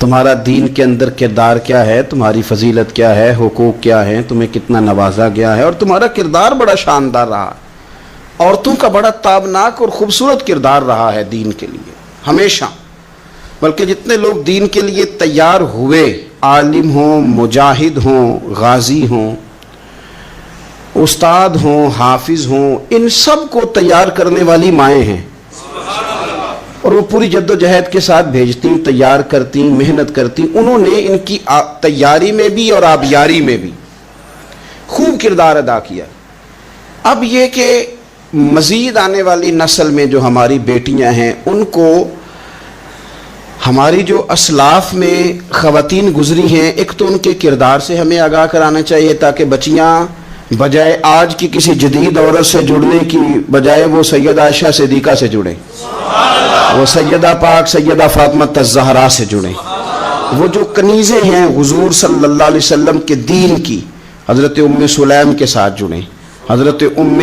تمہارا دین کے اندر کردار کیا ہے، تمہاری فضیلت کیا ہے، حقوق کیا ہیں، تمہیں کتنا نوازا گیا ہے، اور تمہارا کردار بڑا شاندار رہا، عورتوں کا بڑا تابناک اور خوبصورت کردار رہا ہے دین کے لیے ہمیشہ۔ بلکہ جتنے لوگ دین کے لیے تیار ہوئے، عالم ہوں، مجاہد ہوں، غازی ہوں، استاد ہوں، حافظ ہوں، ان سب کو تیار کرنے والی مائیں ہیں، اور وہ پوری جد و جہد کے ساتھ بھیجتی، تیار کرتی، محنت کرتی۔ انہوں نے ان کی تیاری میں بھی اور آبیاری میں بھی خوب کردار ادا کیا۔ اب یہ کہ مزید آنے والی نسل میں جو ہماری بیٹیاں ہیں، ان کو ہماری جو اسلاف میں خواتین گزری ہیں، ایک تو ان کے کردار سے ہمیں آگاہ کرانا چاہیے، تاکہ بچیاں بجائے آج کی کسی جدید عورت سے جڑنے کی بجائے وہ سیدہ عائشہ صدیقہ سے جڑیں، وہ سیدہ پاک سیدہ فاطمہ الزہرا سے جڑیں، وہ جو کنیزیں ہیں حضور صلی اللہ علیہ وسلم کے دین کی، حضرت ام سلیم کے ساتھ جڑیں، حضرت ام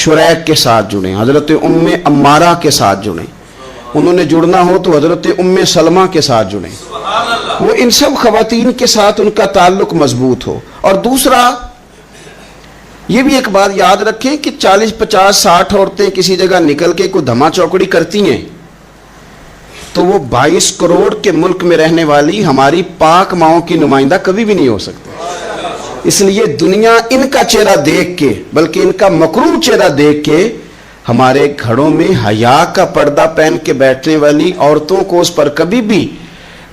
شریک کے ساتھ جڑیں، حضرت ام عمارہ کے ساتھ جڑیں، انہوں نے جڑنا ہو تو حضرت ام سلمہ کے ساتھ جڑیں، وہ ان سب خواتین کے ساتھ ان کا تعلق مضبوط ہو۔ اور دوسرا یہ بھی ایک بات یاد رکھیں کہ 40 50 60 عورتیں کسی جگہ نکل کے کوئی دھما چوکڑی کرتی ہیں تو وہ 22 کروڑ کے ملک میں رہنے والی ہماری پاک ماؤں کی نمائندہ کبھی بھی نہیں ہو سکتی۔ اس لیے دنیا ان کا چہرہ دیکھ کے، بلکہ ان کا مکروہ چہرہ دیکھ کے، ہمارے گھروں میں حیا کا پردہ پہن کے بیٹھنے والی عورتوں کو اس پر کبھی بھی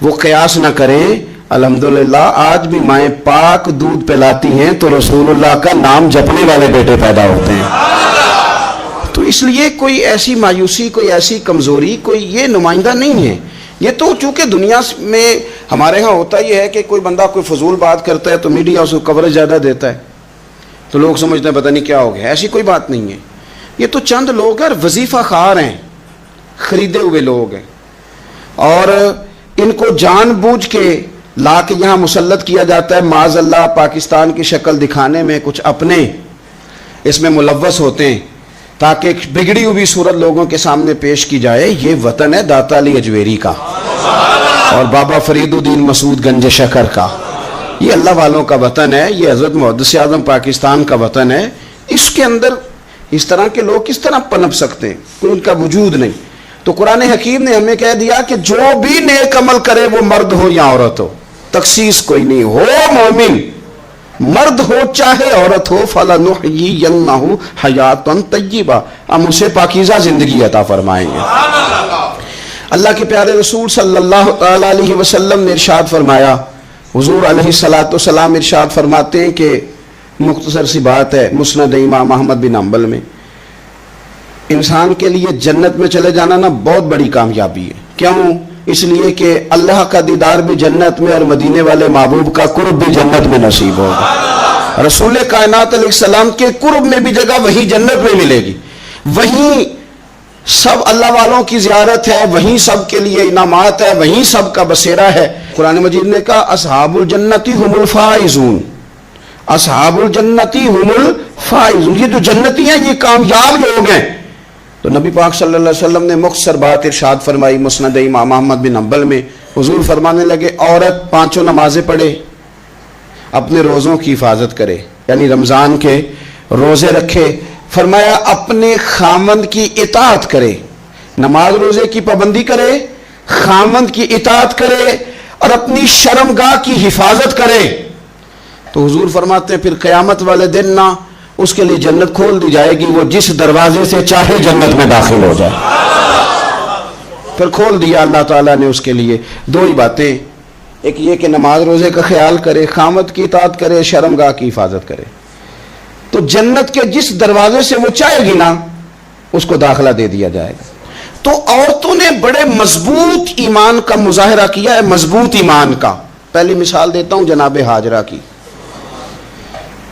وہ قیاس نہ کریں۔ الحمدللہ آج بھی مائیں پاک دودھ پلاتی ہیں تو رسول اللہ کا نام جپنے والے بیٹے پیدا ہوتے ہیں۔ تو اس لیے کوئی ایسی مایوسی، کوئی ایسی کمزوری، کوئی یہ نمائندہ نہیں ہے۔ یہ تو چونکہ دنیا میں ہمارے ہاں ہوتا یہ ہے کہ کوئی بندہ کوئی فضول بات کرتا ہے تو میڈیا اس کو کوریج زیادہ دیتا ہے، تو لوگ سمجھتے ہیں پتہ نہیں کیا ہو گیا۔ ایسی کوئی بات نہیں ہے، یہ تو چند لوگ ہیں، وظیفہ خوار ہیں، خریدے ہوئے لوگ ہیں، اور ان کو جان بوجھ کے لا کے یہاں مسلط کیا جاتا ہے، معاذ اللہ پاکستان کی شکل دکھانے میں کچھ اپنے اس میں ملوث ہوتے ہیں تاکہ ایک بگڑی ہوئی صورت لوگوں کے سامنے پیش کی جائے۔ یہ وطن ہے داتا علی اجویری کا اور بابا فرید الدین مسعود گنج شکر کا، یہ اللہ والوں کا وطن ہے، یہ حضرت محدث اعظم پاکستان کا وطن ہے۔ اس کے اندر اس طرح کے لوگ کس طرح پنپ سکتے ہیں؟ کوئی ان کا وجود نہیں۔ تو قرآن حکیم نے ہمیں کہہ دیا کہ جو بھی نیک عمل کرے وہ مرد ہو یا عورت ہو، تخصیص کوئی نہیں، ہو مومن، مرد ہو چاہے عورت ہو، فَلَنُحْيِيَنَّهُ حَيَاتًا طَيِّبَةً، ہم اسے پاکیزہ زندگی عطا فرمائیں گے۔ اللہ کے پیارے رسول صلی اللہ تعالی علیہ وسلم نے ارشاد فرمایا، حضور علیہ السلام ارشاد فرماتے ہیں کہ مختصر سی بات ہے، مسند امام احمد بن حنبل میں، انسان کے لیے جنت میں چلے جانا نا بہت بڑی کامیابی ہے۔ کیوں؟ اس لیے کہ اللہ کا دیدار بھی جنت میں اور مدینے والے محبوب کا قرب بھی جنت میں نصیب ہوگا۔ رسول کائنات علیہ السلام کے قرب میں بھی جگہ وہی جنت میں ملے گی، وہیں سب اللہ والوں کی زیارت ہے، وہیں سب کے لیے انعامات ہے، وہیں سب کا بسیرا ہے۔ قرآن مجید نے کہا اصحاب الجنتی هم الفائزون، اصحاب الجنتی هم الفائزون، یہ جو جنتی ہیں یہ کامیاب لوگ ہیں۔ تو نبی پاک صلی اللہ علیہ وسلم نے مختصر بات ارشاد فرمائی مسند امام احمد بن حنبل میں، حضور فرمانے لگے عورت 5 نمازیں پڑھے، اپنے روزوں کی حفاظت کرے، یعنی رمضان کے روزے رکھے، فرمایا اپنے خامند کی اطاعت کرے، نماز روزے کی پابندی کرے، خامند کی اطاعت کرے اور اپنی شرمگاہ کی حفاظت کرے، تو حضور فرماتے ہیں پھر قیامت والے دن نہ اس کے لیے جنت کھول دی جائے گی، وہ جس دروازے سے چاہے جنت میں داخل ہو جائے۔ پھر کھول دیا اللہ تعالیٰ نے اس کے لیے۔ 2 ہی باتیں، ایک یہ کہ نماز روزے کا خیال کرے، خامد کی اطاعت کرے، شرمگاہ کی حفاظت کرے، تو جنت کے جس دروازے سے وہ چاہے گی نا اس کو داخلہ دے دیا جائے گا۔ تو عورتوں نے بڑے مضبوط ایمان کا مظاہرہ کیا ہے، مضبوط ایمان کا۔ پہلی مثال دیتا ہوں جناب ہاجرہ کی۔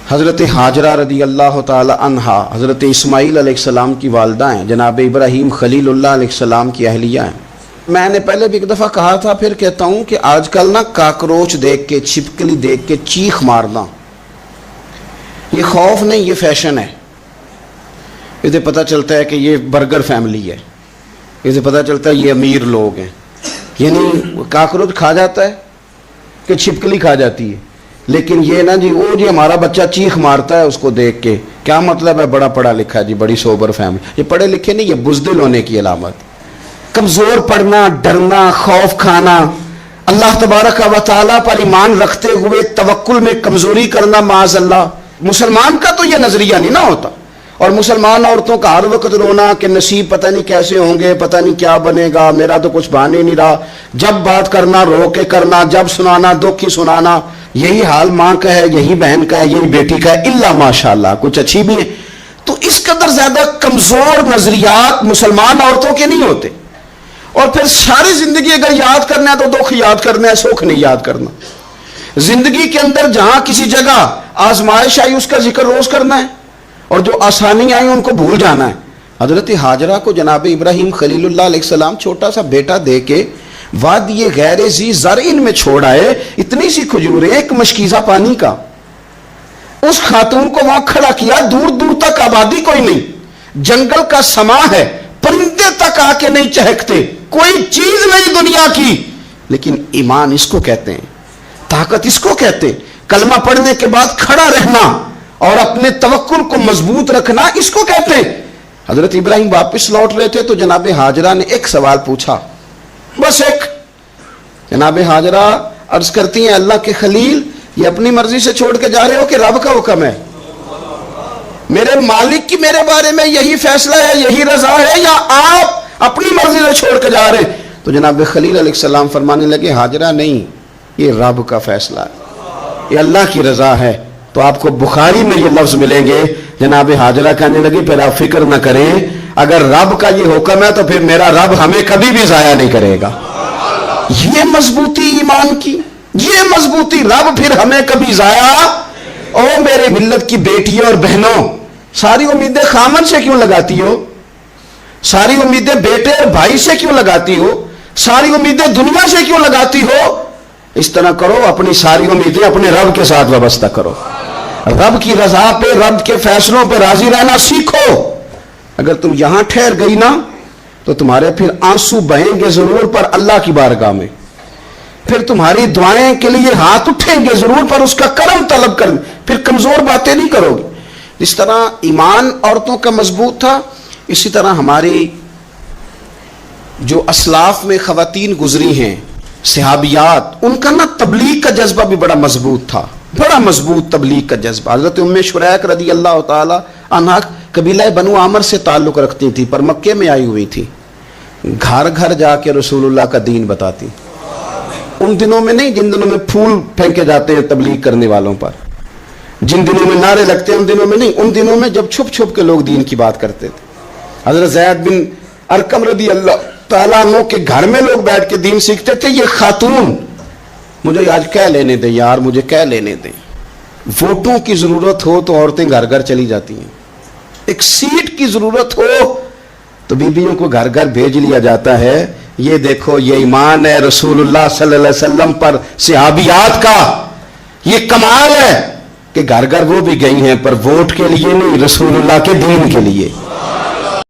حضرت ہاجرہ رضی اللہ تعالی عنہا حضرت اسماعیل علیہ السلام کی والدہ ہیں، جناب ابراہیم خلیل اللہ علیہ السلام کی اہلیہ ہیں۔ میں نے پہلے بھی ایک دفعہ کہا تھا، پھر کہتا ہوں کہ آج کل نا کاکروچ دیکھ کے، چھپکلی دیکھ کے چیخ مارنا یہ خوف نہیں، یہ فیشن ہے۔ اسے پتہ چلتا ہے کہ یہ برگر فیملی ہے، اسے پتہ چلتا ہے یہ امیر لوگ ہیں، یعنی کاکروچ کھا جاتا ہے کہ چھپکلی کھا جاتی ہے، لیکن یہ نا جی وہ جی ہمارا بچہ چیخ مارتا ہے اس کو دیکھ کے، کیا مطلب ہے بڑا پڑھا لکھا ہے جی، بڑی سوبر فیملی، یہ پڑھے لکھے نہیں، یہ بزدل ہونے کی علامت۔ کمزور پڑنا، ڈرنا، خوف کھانا، اللہ تبارک و تعالیٰ پر ایمان رکھتے ہوئے توکل میں کمزوری کرنا، معاذ اللہ، مسلمان کا تو یہ نظریہ نہیں نہ ہوتا۔ اور مسلمان عورتوں کا ہر وقت رونا کہ نصیب پتہ نہیں کیسے ہوں گے، پتہ نہیں کیا بنے گا، میرا تو کچھ بن ہی نہیں رہا، جب بات کرنا رو کے کرنا، جب سنانا دکھ ہی سنانا، یہی حال ماں کا ہے، یہی بہن کا ہے، یہی بیٹی کا ہے، الا ماشاءاللہ کچھ اچھی بھی ہے۔ تو اس قدر زیادہ کمزور نظریات مسلمان عورتوں کے نہیں ہوتے۔ اور پھر ساری زندگی اگر یاد کرنا ہے تو دکھ یاد کرنا ہے، سکھ نہیں یاد کرنا۔ زندگی کے اندر جہاں کسی جگہ آزمائش آئی اس کا ذکر روز کرنا ہے، اور جو آسانی آئی ان کو بھول جانا ہے۔ حضرت ہاجرہ کو جناب ابراہیم خلیل اللہ علیہ السلام چھوٹا سا بیٹا دے کے وادی غیر ذی زرعین میں چھوڑ آئے، اتنی سی کھجوریں، ایک مشکیزہ پانی کا، اس خاتون کو وہاں کھڑا کیا، دور دور تک آبادی کوئی نہیں، جنگل کا سما ہے، پرندے تک آ کے نہیں چہکتے، کوئی چیز نہیں دنیا کی، لیکن ایمان اس کو کہتے ہیں، طاقت اس کو کہتے ہیں، کلمہ پڑھنے کے بعد کھڑا رہنا اور اپنے توکل کو مضبوط رکھنا اس کو کہتے ہیں۔ حضرت ابراہیم واپس لوٹ رہے تھے تو جناب ہاجرہ نے ایک سوال پوچھا، بس ایک۔ جناب ہاجرہ عرض کرتی ہیں اللہ کے خلیل، یہ اپنی مرضی سے چھوڑ کے جا رہے ہو کہ رب کا حکم ہے؟ میرے مالک کی میرے بارے میں یہی فیصلہ ہے، یہی رضا ہے، یا آپ اپنی مرضی سے چھوڑ کے جا رہے ہیں؟ تو جناب خلیل علیہ السلام فرمانے لگے ہاجرہ نہیں، یہ رب کا فیصلہ ہے، یہ اللہ کی رضا ہے۔ تو آپ کو بخاری میں یہ لفظ ملیں گے، جناب ہاجرہ کہنے لگی پھر آپ فکر نہ کریں، اگر رب کا یہ حکم ہے تو پھر میرا رب ہمیں کبھی بھی ضائع نہیں کرے گا۔ یہ مضبوطی ایمان کی، یہ مضبوطی، رب پھر ہمیں کبھی ضائع۔ او میرے ملت کی بیٹیوں اور بہنوں، ساری امیدیں خامن سے کیوں لگاتی ہو؟ ساری امیدیں بیٹے اور بھائی سے کیوں لگاتی ہو؟ ساری امیدیں دنیا سے کیوں لگاتی ہو؟ اس طرح کرو، اپنی ساری امیدیں اپنے رب کے ساتھ وابستہ کرو، رب کی رضا پہ، رب کے فیصلوں پہ راضی رہنا سیکھو۔ اگر تم یہاں ٹھہر گئی نا تو تمہارے پھر آنسو بہیں گے ضرور پر اللہ کی بارگاہ میں، پھر تمہاری دعائیں کے لیے ہاتھ اٹھیں گے ضرور پر اس کا کرم طلب کر، پھر کمزور باتیں نہیں کرو گی۔ جس طرح ایمان عورتوں کا مضبوط تھا، اسی طرح ہماری جو اسلاف میں خواتین گزری ہیں صحابیات، ان کا نا تبلیغ کا جذبہ بھی بڑا مضبوط تھا، بڑا مضبوط تبلیغ کا جذبہ۔ حضرت ام شریک رضی اللہ تعالی عنہا قبیلہ بنو عامر سے تعلق رکھتی تھی، پر مکے میں آئی ہوئی تھی، گھر گھر جا کے رسول اللہ کا دین بتاتی، ان دنوں میں نہیں جن دنوں میں پھول پھینکے جاتے ہیں تبلیغ کرنے والوں پر، جن دنوں میں نعرے لگتے ہیں ان دنوں میں نہیں، ان دنوں میں جب چھپ چھپ کے لوگ دین کی بات کرتے تھے۔ حضرت زید بن ارقم رضی اللہ تعالیٰ عنہ کے گھر میں لوگ بیٹھ کے دین سیکھتے تھے۔ یہ خاتون، مجھے آج کہہ لینے دیں یار، مجھے کہہ لینے دیں، ووٹوں کی ضرورت ہو تو عورتیں گھر گھر چلی جاتی ہیں، ایک سیٹ کی ضرورت ہو تو بیویوں کو گھر گھر بھیج لیا جاتا ہے۔ یہ دیکھو، یہ ایمان ہے رسول اللہ صلی اللہ علیہ وسلم پر صحابیات کا، یہ کمال ہے کہ گھر گھر وہ بھی گئی ہیں، پر ووٹ کے لیے نہیں، رسول اللہ کے دین کے لیے۔